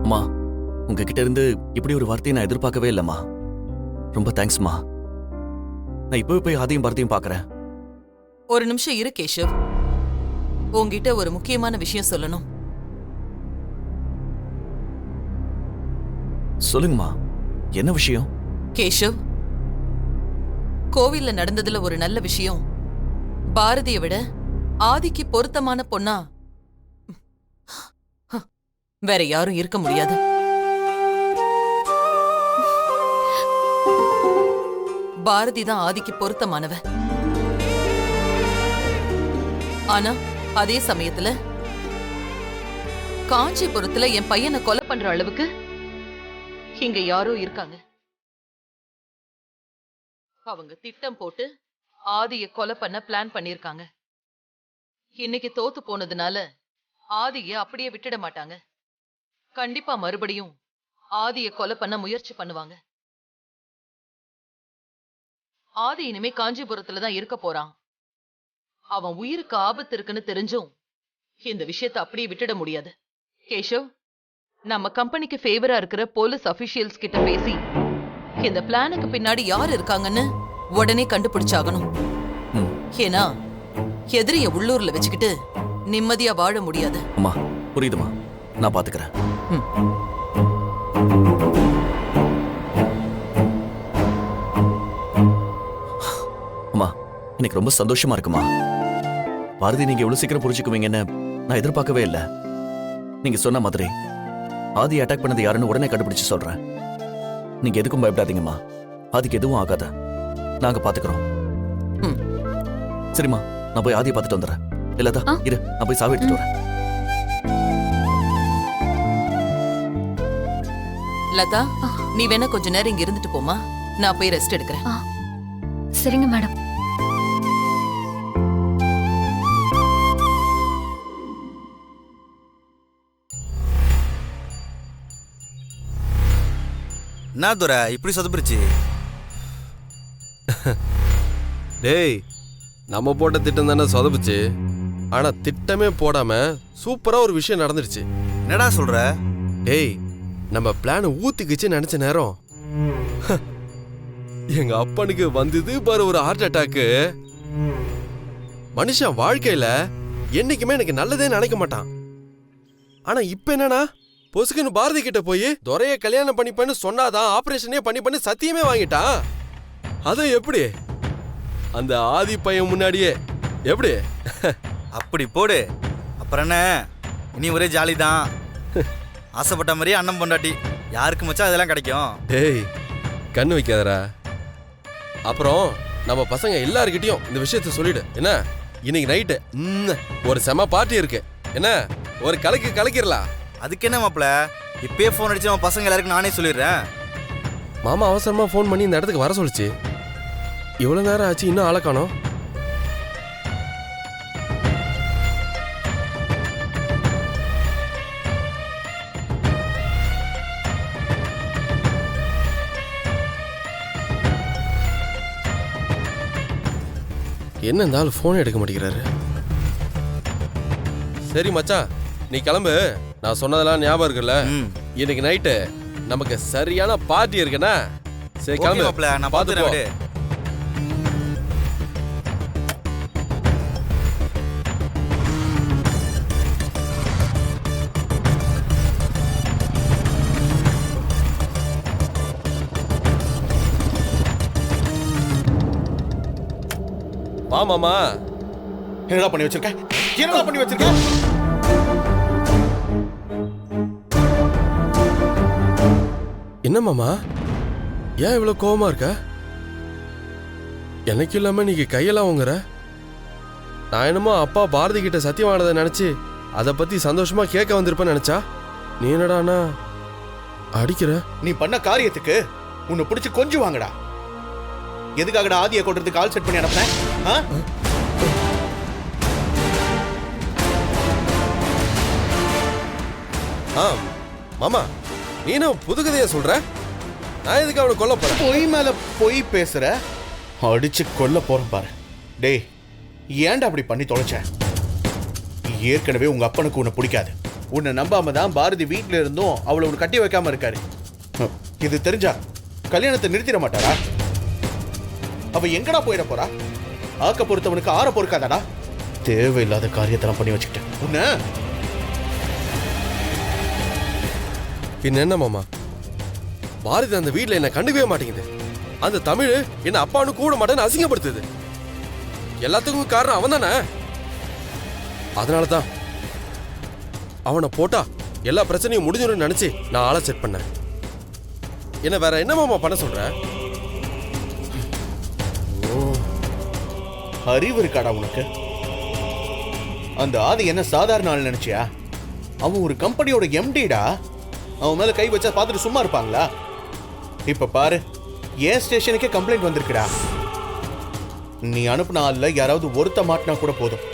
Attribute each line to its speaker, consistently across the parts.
Speaker 1: அம்மா, உங்ககிட்ட இருந்து இப்படி ஒரு வார்த்தையை நான் எதிர்பார்க்கவே இல்லம்மா. ரொம்ப தேங்க்ஸ்மா. நான் இப்பவே போய் ஆதியும் பாரதியும் பார்க்கறேன்.
Speaker 2: ஒரு நிமிஷம் இரு கேஷவ். உன்கிட்ட ஒரு முக்கியமான விஷயம் சொல்லணும்.
Speaker 1: சொல்லுங்கம்மா, என்ன விஷயம்?
Speaker 2: கேஷவ், கோவில்ல நடந்ததுல ஒரு நல்ல விஷயம். பாரதியை விட ஆதிக்கு பொருத்தமான பொண்ணா வேற யாரும் இருக்க முடியாது. பாரதி தான் ஆதிக்கு பொருத்தமானவ. ஆனா அதே சமயத்துல காஞ்சிபுரத்துல என் பையனை கொலை பண்ற அளவுக்கு இங்க யாரோ இருக்காங்க. அவங்க திட்டம் போட்டு ஆதிய கொலை பண்ண பிளான் பண்ணிருக்காங்க. இன்னைக்கு தோத்து போனதுனால ஆதிய அப்படியே விட்டுட மாட்டாங்க. கண்டிப்பா மறுபடியும் ஆதிய கொலை பண்ண முயற்சி பண்ணுவாங்க. ஆதி இனிமே காஞ்சிபுரத்துல தான் இருக்க போறான். அவன் உயிருக்கு ஆபத்து இருக்குன்னு தெரிஞ்சும் இந்த விஷயத்தை அப்படியே விட்டுட முடியாது. கேஷவ், நம்ம கம்பெனிக்கு ஃபேவரா இருக்கிற போலீஸ் அபிஷியல்ஸ் கிட்ட பேசி இந்த பிளானுக்கு பின்னாடி யார் இருக்காங்கன்னு உடனே கண்டுபிடிச்சாகணும். ஏன்னா எதிரிய உள்ளூர்ல வச்சுக்கிட்டு நிம்மதியா வாழ முடியாது.
Speaker 1: அம்மா, புரியுதுமா, நான் பாத்துக்கிறேன். அம்மா, எனக்கு ரொம்ப சந்தோஷமா இருக்குமா. பாரதி நீங்க எவ்வளவு சீக்கிரம் புரிஞ்சுக்குவீங்கன்னு நான் எதிர்பார்க்கவே இல்லை. நீங்க சொன்ன மாதிரி ஆதி அட்டாக் பண்ணது யாருன்னு உடனே கண்டுபிடிச்சு சொல்றேன். நீங்க எதுக்கும் பயப்படாதீங்கம்மா. ஆதிக்கு எதுவும் ஆகாத, நாங்க பாத்துக்கிறோம். சரிம்மா, நான் போய் ஆதியை பார்த்துட்டு வந்துடுறேன். இல்லாதா இரு, நான் போய் சாவி எடுத்துட்டு வரேன்.
Speaker 2: லதா, நீ வேணா கொஞ்ச நேரம் இங்க இருந்துட்டு போமா. நான் போய் ரெஸ்ட் எடுக்கிறேன்.
Speaker 3: சரிங்க மேடம்.
Speaker 4: என்ன துரை இப்படி சொதப்பிருச்சு?
Speaker 5: டேய், நம்ம போட்ட திட்டம் தானே சொதப்புச்சு. ஆனா திட்டமே போடாம சூப்பரா ஒரு விஷயம் நடந்துருச்சு.
Speaker 4: என்னடா சொல்ற?
Speaker 5: டேய், நம்ம பிளான் ஊத்திக்குச்சு நினைச்ச நேரம் எங்க அப்பனுக்கு வந்தது பாரு ஒரு ஹார்ட் அட்டாக்கு. மனுஷன் வாழ்க்கையில என்னைக்குமே எனக்கு நல்லதே நினைக்க மாட்டான். ஆனா இப்ப என்னன்னா, பொசுக்குன்னு பாரதி கிட்ட போய் துரைய கல்யாணம் பண்ணிப்பேன்னு சொன்னாதான் ஆபரேஷனே பண்ணி சத்தியமே வாங்கிட்டான். அது எப்படி? அந்த ஆதி பையன் முன்னாடியே எப்படி?
Speaker 4: அப்படி போடு. அப்புறம் என்ன, இனி ஒரே ஜாலி தான். ஆசைப்பட்ட மாதிரியே அண்ணன் பொண்டாட்டி, யாருக்கு மச்சா அதெல்லாம் கிடைக்கும்?
Speaker 5: டேய், கண்ணு வைக்காதரா. அப்புறம் நம்ம பசங்க எல்லார்கிட்டயும் இந்த விஷயத்த சொல்லிடு. என்ன, இன்னைக்கு நைட்டு ஒரு செம பார்ட்டி இருக்கு. என்ன, ஒரு கலக்கிடலாம்.
Speaker 4: அதுக்கு என்ன மாப்பிள, இப்பயே ஃபோன் அடிச்சு நம்ம பசங்க எல்லாருக்கும் நானே சொல்லிடுறேன்.
Speaker 5: மாமா அவசரமா ஃபோன் பண்ணி இந்த இடத்துக்கு வர சொல்லிச்சு. இவ்வளவு நேரம் ஆச்சு, இன்னும் ஆளை காணோம். என்ன இருந்தாலும் ஃபோன் எடுக்க மாட்டேங்கிறாரு. சரி மச்சான், நீ கிளம்பு. நான் சொன்னதெல்லாம் ஞாபகம் இருக்குல்ல? இன்னைக்கு நைட்டு நமக்கு சரியான பார்ட்டி இருக்குன்னா. சரி கிளம்பு
Speaker 4: மாப்பிள, நான் பாத்துறேன்.
Speaker 5: வா மாமா.
Speaker 6: என்னடா பண்ணி வச்சிருக்க?
Speaker 5: என்ன மாமா, ஏன் இவ்வளவு கோவமா இருக்க? எனக்கு இல்லாம நீங்க கையெல்லாம் வாங்குற. நான் என்னமோ அப்பா பாரதி கிட்ட சத்தியமானதை நினைச்சு அதை பத்தி சந்தோஷமா கேட்க வந்திருப்பேன்னு நினைச்சா, நீ என்னடானா அடிக்கிற?
Speaker 6: நீ பண்ண காரியத்துக்கு உன்னை பிடிச்சு கொஞ்சம் வாங்கடா. எதுக்காகடா ஆதியை கொண்டுறதுக்கு கால் செட் பண்ணி அனுப்புனேன்?
Speaker 5: மாமா, நீனும் புது கதையா சொல்ற. நான் எதுக்கு அவனை கொல்ல போறேன்?
Speaker 6: பொய் மேல பொய் பேசுற, அடிச்சு கொல்ல போறேன் பாரு. டேய், ஏன்டா அப்படி பண்ணி தொலைச்ச? ஏற்கனவே உங்க அப்பனுக்கு உன்னை பிடிக்காது. உன்னை நம்பாம தான் பாரதி வீட்ல இருந்தும் அவளை ஒரு கட்டி வைக்காம இருக்காரு. இது தெரிஞ்சா கல்யாணத்தை நிறுத்திட மாட்டாரா? அவ எங்கடா போயிட போறா? ஆக்க பொறுத்தவனுக்கு ஆற பொறுக்காதாடா. தேவையில்லாத காரியத்தெல்லாம் பண்ணி வச்சுக்கிட்டேன் உன்ன.
Speaker 5: பின்ன என்ன மாமா, பாரதி அந்த வீட்ல என்ன கண்டுக்கவே மாட்டேங்குது. அந்த தமிழ் என்ன அப்பான்னு கூட மாட்டேன்னு அசிங்கப்படுத்துது. எல்லாத்துக்கும் காரணம் அவன் தானே. அதனாலதான் அவனை போட்டா எல்லா பிரச்சனையும் முடிஞ்சிடும் நினைச்சு நான் ஆளை செட் பண்ணேன். என்ன வேற என்ன மாமா பண்ண சொல்ற?
Speaker 6: அறிவு இருக்காடா உனக்கு? அந்த ஆதி என்ன சாதாரண ஆள் நினைச்சியா? அவன் ஒரு கம்பெனியோட எம்டிடா. அவன் மேல கை வச்சா பார்த்துட்டு சும்மா இருப்பாங்களா? இப்ப பாரு, ஏன் ஸ்டேஷனுக்கே கம்ப்ளைண்ட் வந்திருக்குடா. நீ அனுப்புன ஆள்ல யாராவது ஒருத்த மாட்டினா கூட போதும்,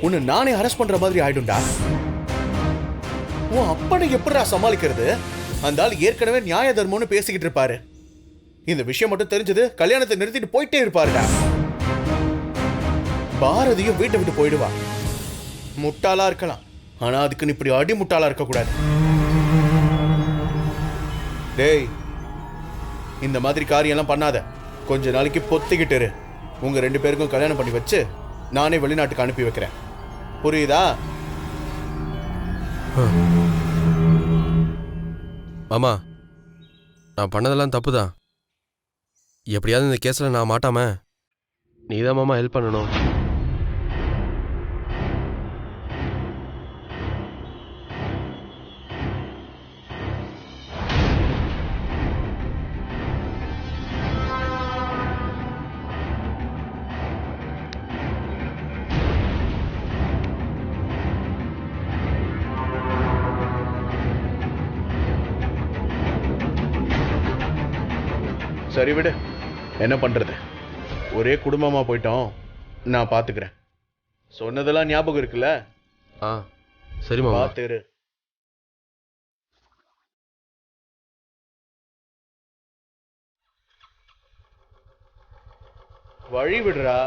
Speaker 6: உன்னை நானே அரெஸ்ட் பண்ற மாதிரி ஆயிடும்டா. உன் அப்பனை எப்படிடா சமாளிக்கிறது? அந்த ஆள் ஏற்கனவே நியாய தர்மம்னு பேசிக்கிட்டு இருப்பாரு. இந்த விஷயம் மட்டும் தெரிஞ்சது கல்யாணத்தை நிறுத்திட்டு போயிட்டே இருப்பாருடா. பாரதியும் வீட்டை விட்டு போயிடுவா. முட்டாளா இருக்கலாம், ஆனா அதுக்கு இப்படி அடி முட்டாளா இருக்க கூடாது. டேய், இந்த மாதிரி காரியம் எல்லாம் பண்ணாத. கொஞ்ச நாளைக்கு பொத்திக்கிட்டு இரு. உங்க 2 பேருக்கும் கல்யாணம் பண்ணி வச்சு நானே வெளிநாட்டுக்கு அனுப்பி வைக்கிறேன். புரியுதா?
Speaker 5: மாமா, நான் பண்ணதெல்லாம் தப்பு தான். எப்படியாவது இந்த கேஸ்ல நான் மாட்டாம நீதான் மாமா ஹெல்ப் பண்ணணும்.
Speaker 6: சரி விடு, என்ன பண்றது? ஒரே குடும்பமா போயிட்டோம். நான் பாத்துக்கிறேன். சொன்னதெல்லாம் ஞாபகம் இருக்குல்ல?
Speaker 5: சரி மாமா.
Speaker 6: பாத்துரு. வழி விடுறா.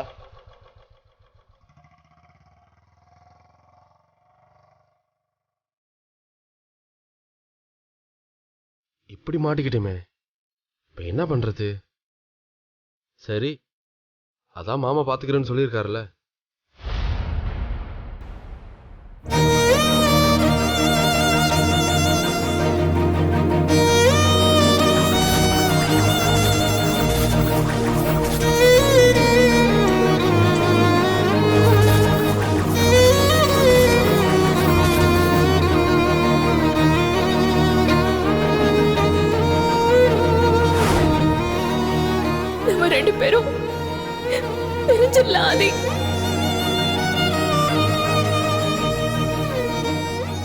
Speaker 5: இப்படி மாட்டிக்கிட்டேமே, இப்ப என்ன பண்றது? சரி, அதான் மாமா பாத்துக்கிறேன்னு சொல்லியிருக்காருல்ல.
Speaker 3: நம்ம 2 பேரும் பிரிஞ்சிடலாம் ஆதி.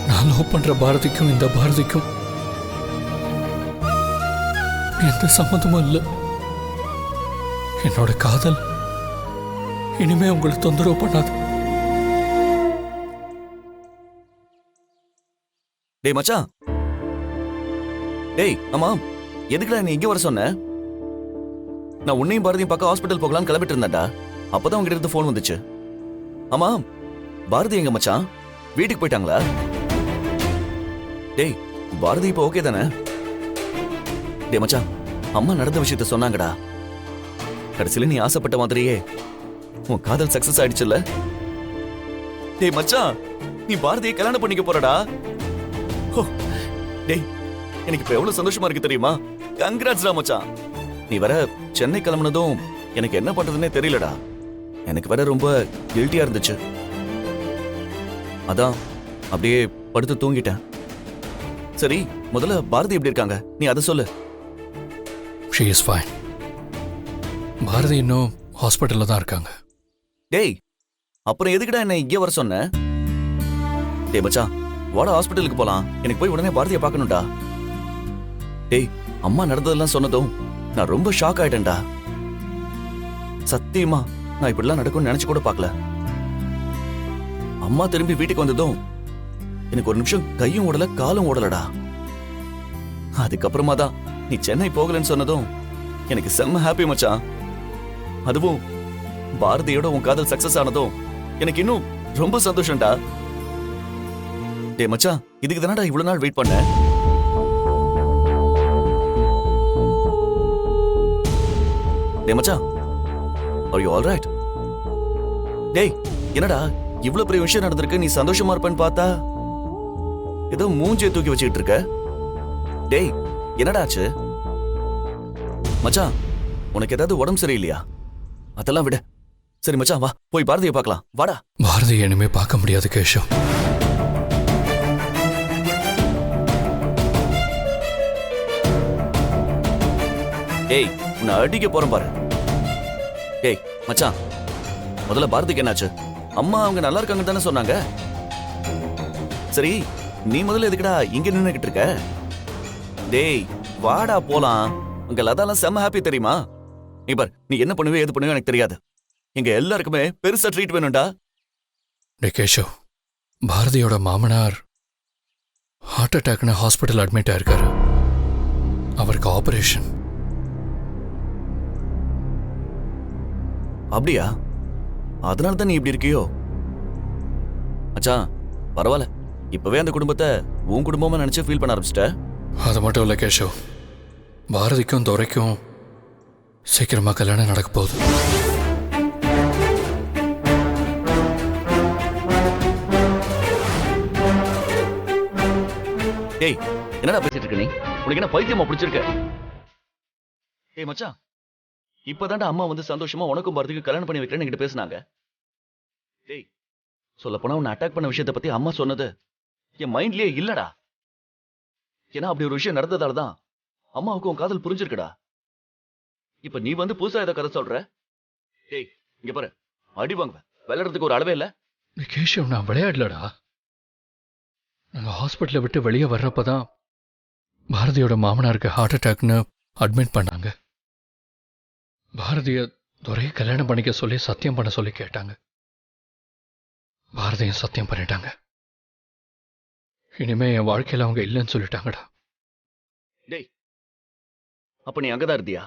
Speaker 7: நான் லவ் பண்ற பாரதிக்கும் இந்த பாரதிக்கும் எந்த சம்மந்தமும் இல்லை. என்னோட காதல் இனிமே உங்களை தொந்தரவு பண்ணாது.
Speaker 1: டேய் மச்சான், டேய் ஆமா, எதுக்குடா நீ இங்க வர சொன்ன? நான் உன்னையும் பாரதியும் பார்க்க ஹாஸ்பிட்டல் போகலான்னு கிளம்பிட்டு இருந்தேன்டா. அப்பதான் உங்ககிட்ட இருந்து ஃபோன் வந்துச்சு. ஆமா, பாரதி எங்க மச்சான்? வீட்டுக்கு போயிட்டாங்களா? டேய், பாரதி இப்போ ஓகே தானே? டேய் மச்சான், அம்மா நடந்த விஷயத்த சொன்னாங்கடா. கடைசியில நீ ஆசைப்பட்ட மாதிரியே உன் காதல் சக்சஸ் ஆயிடுச்சுல்ல? டேய் மச்சான், நீ பாரதியை கல்யாணம் பண்ணிக்க போறடா. டேய், எனக்கு இப்ப எவ்வளவு சந்தோஷமா இருக்கு தெரியுமா? கங்க்ராட்ஸ்டா மச்சான். நீ வர சென்னை கிளம்புனதும் எனக்கு என்ன பண்றதுன்னே தெரியலடா. எனக்கு வேற ரொம்ப கில்ட்டியா இருந்துச்சு. அதான் அப்படியே படுத்து தூங்கிட்டேன். சரி, முதல்ல பாரதி எப்படி இருக்காங்க நீ அதை சொல்லு.
Speaker 7: She is fine. பாரதி இன்னும் ஹாஸ்பிட்டல்ல தான் இருக்காங்க.
Speaker 1: டேய், அப்புறம் எதுக்குடா என்ன இங்கே வர சொன்ன? டேய் மச்சான், வாடா ஹாஸ்பிட்டலுக்கு போலாம். எனக்கு போய் உடனே பாரதியை பார்க்கணும்டா. டேய், அம்மா நடந்ததெல்லாம் சொன்னதும் நான் ரொம்ப ஷாக் ஆயிட்டேன்டா. சத்தியமா நான் இப்படிலாம் நடக்கும்னு நினைச்சு கூட பார்க்கல. அம்மா திரும்பி வீட்டுக்கு வந்ததும் எனக்கு ஒரு நிமிஷம் கையும் ஓடல காலும் ஓடலடா. அதுக்கப்புறமா தான் நீ சென்னை போகலன்னு சொன்னதும் எனக்கு செம்ம ஹாப்பி மச்சான். அதுவும் பாரதியோட உன் காதல் சக்சஸ் ஆனதும் எனக்கு இன்னும் ரொம்ப சந்தோஷம்டா. டேய் மச்சான், இதுக்கு தானடா இவ்வளவு நாள் வெயிட் பண்ண. டேய் மச்சான், are you all right? டேய் என்னடா இவ்வளவு பெரிய விஷயம் நடந்திருக்கு, நீ சந்தோஷமா இருப்பேன்னு பார்த்தா ஏதோ மூஞ்சியை தூக்கி வச்சுக்கிட்டு இருக்க. டேய் என்னடா ஆச்சு மச்சான்? உனக்கு ஏதாவது உடம்பு சரியில்லையா? அதெல்லாம் விட. சரி மச்சான் வா, போய் பாரதியை பார்க்கலாம், வாடா.
Speaker 7: பாரதி இனிமே பார்க்க முடியாது கேஷவ்.
Speaker 1: ஏய் உன்னை அடிக்க போறேன் பாரு. ஏய் மச்சான், முதல்ல பாரதிக்கு என்னாச்சு? அம்மா அவங்க நல்லா இருக்காங்கன்னு தானே சொன்னாங்க. சரி நீ முதல்ல எதுக்குடா இங்க நின்னுகிட்டு இருக்க? டேய் வாடா போலாம். உங்க லதாலாம் செம்ம ஹாப்பி தெரியுமா? நீ பார், நீ என்ன பண்ணுவே எது பண்ணுவே எனக்கு தெரியாது. எங்க எல்லாருக்குமே பெருசா ட்ரீட் வேணும்டா.
Speaker 7: டே கேஷவ், பாரதியோட மாமனார் ஹார்ட் அட்டாக்னு ஹாஸ்பிட்டல் அட்மிட் ஆயிருக்காரு. அவருக்கு ஆபரேஷன்.
Speaker 1: அப்படியா? அதனால தான் நீ இப்படி இருக்கியோ? மச்சான் பரவாயில்ல, இப்பவே அந்த குடும்பத்தை உன் குடும்பமா நினைச்சு ஃபீல் பண்ண ஆரம்பிச்சிட்ட.
Speaker 7: அது மட்டும் இல்லை கேஷவ், பாரதிக்கும் துரைக்கும் சீக்கிரமா கல்யாணம் நடக்க போகுது.
Speaker 1: ஏய் என்னடா பேசிட்டு இருக்க நீ? உனக்கு என்ன பைத்தியமா பிடிச்சிருக்க? ஏய் மச்சான், இப்பதான்டா அம்மா வந்து சந்தோஷமா உனக்கும் பாரதிக்கு கல்யாணம் பண்ணி வைக்கிறேன்னு என்கிட்ட பேசினாங்க. டேய் சொல்ல போனா உன்னை அட்டாக் பண்ண விஷயத்தை பத்தி அம்மா சொன்னது என் மைண்ட்லயே இல்லடா. ஏன்னா அப்படி ஒரு விஷயம் நடந்ததால தான் அம்மாவுக்கு உன் காதல் புரிஞ்சிருக்குடா. இப்ப நீ வந்து புதுசா ஏதோ கதை சொல்ற. டேய் இங்க பாரு, அடி வாங்குவேன். விளையாடுறதுக்கு ஒரு அளவே இல்ல.
Speaker 7: கேஷவ் நான் விளையாடலடா. நாங்கள் ஹாஸ்பிட்டலை விட்டு வெளியே வர்றப்பதான் பாரதியோட மாமனாருக்கு ஹார்ட் அட்டாக்னு அட்மிட் பண்ணாங்க. பாரதிய துரையை கல்யாணம் பண்ணிக்க சொல்லி சத்தியம் பண்ண சொல்லி கேட்டாங்க. பாரதியும் சத்தியம் பண்ணிட்டாங்க. இனிமே என் வாழ்க்கையில அவங்க இல்லைன்னு சொல்லிட்டாங்கடா.
Speaker 1: டேய் அப்ப நீ அங்கதான் இருந்தியா?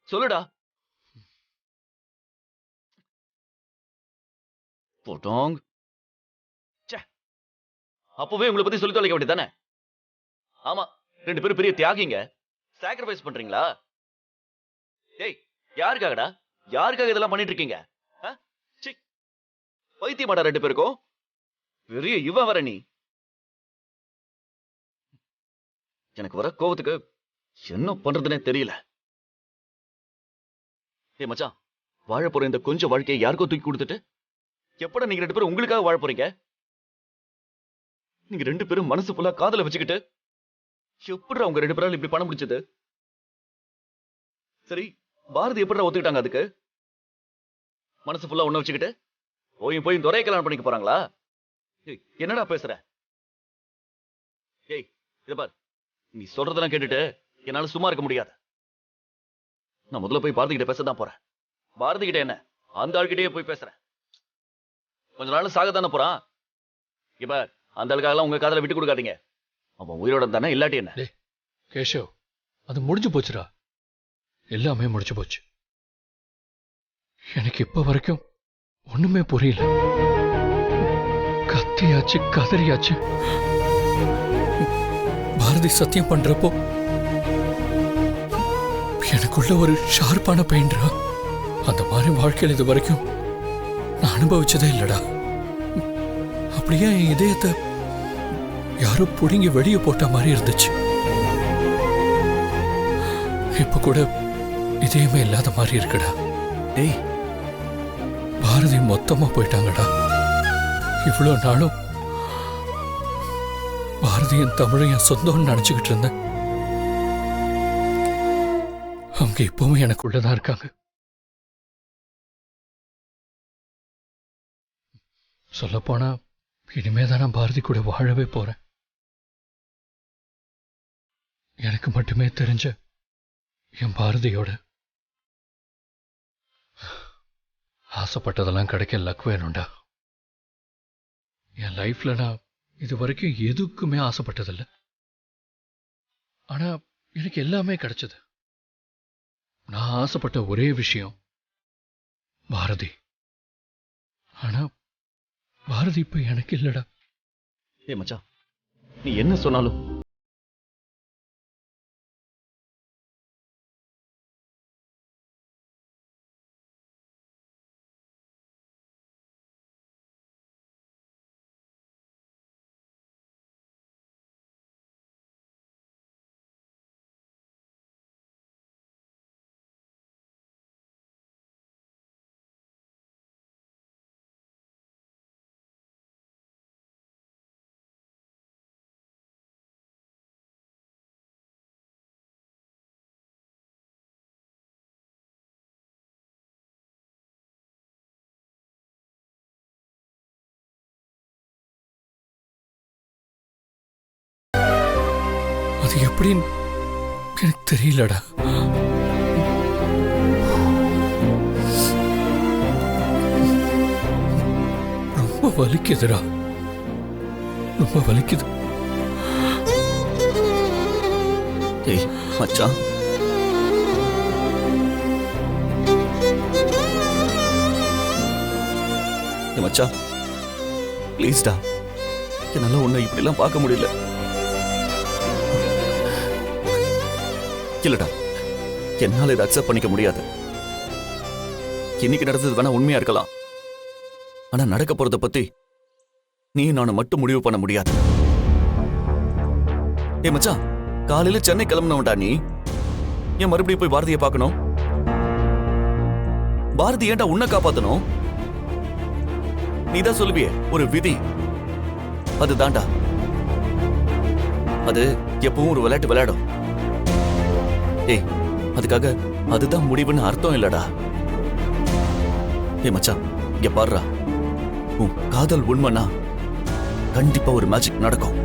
Speaker 1: சொல்லுடா. போட்டோங். அப்பவே உங்களை பத்தி சொல்லி தொலைக்க வேண்டியதானே? ஆமா, 2 பேரும் பெரிய தியாகிங்க. சாக்ரிஃபைஸ் பண்றீங்களா? டேய் யாருக்காகடா? யாருக்காக இதெல்லாம் பண்ணிட்டு இருக்கீங்க? பைத்தியமாடா 2 பேருக்கும்? பெரிய இவன் வர நீ. எனக்கு வர கோவத்துக்கு என்ன பண்றதுன்னே தெரியல. ஏய் மச்சான், வாழ போற இந்த கொஞ்சம் வாழ்க்கையை யாருக்கோ தூக்கி கொடுத்துட்டு எப்படா நீங்க 2 பேரும் உங்களுக்காக வாழ போறீங்க? நீங்க 2 பேரும் மனசு ஃபுல்லா காதல வச்சுக்கிட்டு எப்படிடா உங்க 2 பேரால இப்படி பண்ண முடிச்சது? சரி பாரதி எப்படிடா ஒத்துக்கிட்டாங்க அதுக்கு? மனசு ஃபுல்லா ஒண்ணு வச்சுக்கிட்டு போய் துரையை கல்யாணம் பண்ணிக்க போறாங்களா? என்னடா பேசுற? ஏய் இத பார், நீ சொல்றதெல்லாம் கேட்டுட்டு என்னால சும்மா இருக்க முடியாது. நான் முதல்ல போய் பாரதி கிட்ட பேசதான் போறேன். பாரதி கிட்ட என்ன, அந்த ஆள்கிட்டயே போய் பேசுறேன். கொஞ்ச நாள் சாகத்தானே போறான். இப்ப அந்த ஆளுக்காகலாம் உங்க காதல விட்டு கொடுக்காதீங்க. அவன் உயிரோட தானே, இல்லாட்டி என்ன?
Speaker 7: கேஷவ் அது முடிஞ்சு போச்சுடா. எல்லாமே முடிஞ்சு போச்சு. எனக்கு இப்ப வரைக்கும் ஒண்ணுமே புரியல. கத்தியாச்சு, கதறியாச்சு. பாரதி சத்தியம் பண்றப்போ எனக்குள்ள ஒரு ஷார்ப்பான பெயின்ரா. அந்த மாதிரி வாழ்க்கையில் இது வரைக்கும் நான் அனுபவிச்சதே இல்லடா. அப்படியே என் இதயத்தை யாரோ புடுங்கி வெளியே போட்ட மாதிரி இருந்துச்சு. இப்ப கூட இதயமே இல்லாத மாதிரி இருக்குடா.
Speaker 1: டேய்
Speaker 7: பாரதி மொத்தமா போயிட்டாங்கடா. இவ்வளவு நாளும் பாரதியின் தமிழையும் என் சொந்தம்னு நினைச்சுக்கிட்டு இருந்தேன். அவங்க இப்பவும் எனக்குள்ளதான் இருக்காங்க. சொல்லப்போனா இனிமேதான் நான் பாரதி கூட வாழவே போறேன். எனக்கு மட்டுமே தெரிஞ்ச என் பாரதியோட. ஆசைப்பட்டதெல்லாம் கிடைக்க லக் வேணும்டா. என் லைஃப்ல நான் இது வரைக்கும் எதுக்குமே ஆசைப்பட்டதில்லை. ஆனா எனக்கு எல்லாமே கிடைச்சது. நான் ஆசைப்பட்ட ஒரே விஷயம் பாரதி. ஆனா பாரதி இப்ப எனக்கு இல்லடா.
Speaker 1: ஏய் மச்சான், நீ என்ன சொன்னாலும்
Speaker 7: அது எப்படின்னு எனக்கு தெரியலடா. ரொம்ப வலிக்குதுடா, ரொம்ப வலிக்குது.
Speaker 1: ஏய் மச்சான், ஏய் மச்சான் ப்ளீஸ்டா, என்னால உன்னை இப்படிலாம் பார்க்க முடியல. இல்லடா, என்னால இதை அக்செப்ட் பண்ணிக்க முடியாது. இன்னைக்கு நடந்தது வேணா உண்மையா இருக்கலாம், ஆனா நடக்க போறத பத்தி நீ நானும் மட்டும் முடிவு பண்ண முடியாது. ஏ மச்சான், காலையில சென்னை கிளம்பினவன்டா நீ. ஏன் மறுபடியும் போய் பாரதியை பார்க்கணும்? பாரதி ஏன்டா உன்னை காப்பாத்தணும்? நீதான் சொல்லுவியே ஒரு விதி, அதுதான்டா. அது எப்பவும் ஒரு விளையாட்டு விளையாடும். ஏய், அதுக்காக அதுதான் முடிவுன்னு அர்த்தம் இல்லடா. ஏய் மச்சான், இங்க பாருடா, உன் காதல் உண்மைனா கண்டிப்பா ஒரு மேஜிக் நடக்கும்.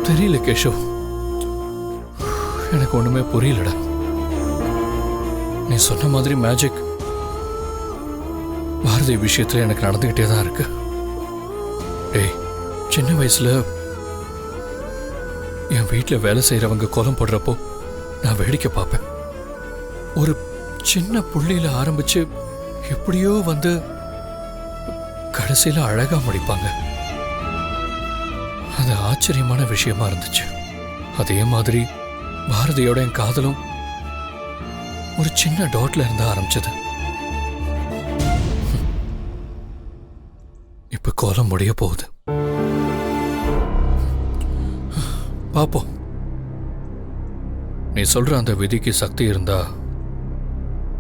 Speaker 7: தெரியல கேஷவ், எனக்கு ஒண்ணுமே புரியலடா. நீ சொன்ன மாதிரி மேஜிக் பாரதி விஷயத்துல எனக்கு நடந்துகிட்டே தான் இருக்கு. ஏய், சின்ன வயசுல என் வீட்டில் வேலை செய்யறவங்க கோலம் போடுறப்போ நான் வேடிக்கை பார்ப்பேன். ஒரு சின்ன புள்ளியில ஆரம்பிச்சு எப்படியோ வந்து கடைசியில அழகா முடிப்பாங்க. அது ஆச்சரியமான விஷயமா இருந்துச்சு. அதே மாதிரி பாரதியோட என் காதலும் ஒரு சின்ன டாட்ல இருந்து ஆரம்பிச்சது. இப்ப கோலம் முடிய போகுது. பாப்போம். நீ சொல்ற அந்த விதிக்கு சக்தி இருந்தா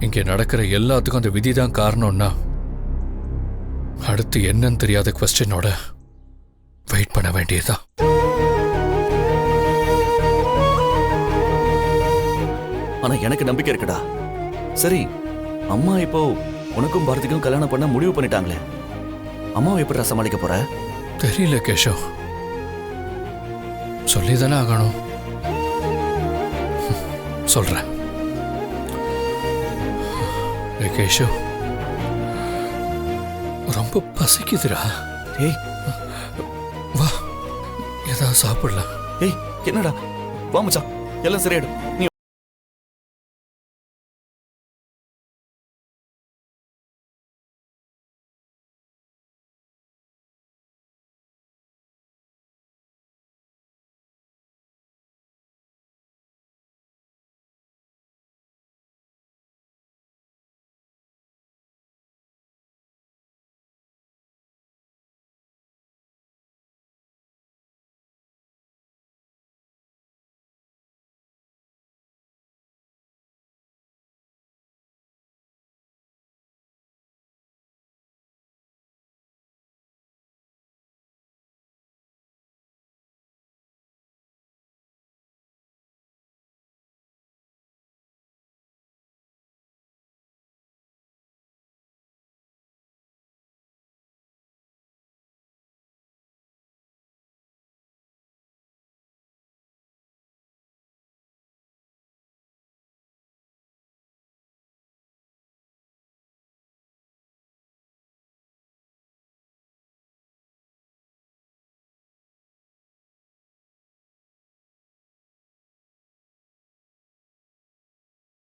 Speaker 7: இங்க நடக்கிற எல்லாத்துக்கும் அந்த விதி தான் காரணம்னா அடுத்து என்னன்னு தெரியாத குவெஸ்டினோட வெயிட் பண்ண வேண்டியதா.
Speaker 1: ஆனா எனக்கு நம்பிக்கை இருக்குடா. சரி, அம்மா இப்போ உனக்கும் பாரதிக்கும் கல்யாணம் பண்ண முடிவு பண்ணிட்டாங்களே, அம்மாவை எப்படி சமாளிக்க போற?
Speaker 7: தெரியல கேஷவ், சொல்லிதானே ஆகணும். சொல்றேன். கேஷவ், ரொம்ப பசிக்குதுடா.
Speaker 1: ஏய்
Speaker 7: வா, ஏதாவது சாப்பிடலாம்.
Speaker 1: ஏய், என்னடா? வா மச்சான், எல்லாம் சரியாயிடும். நீ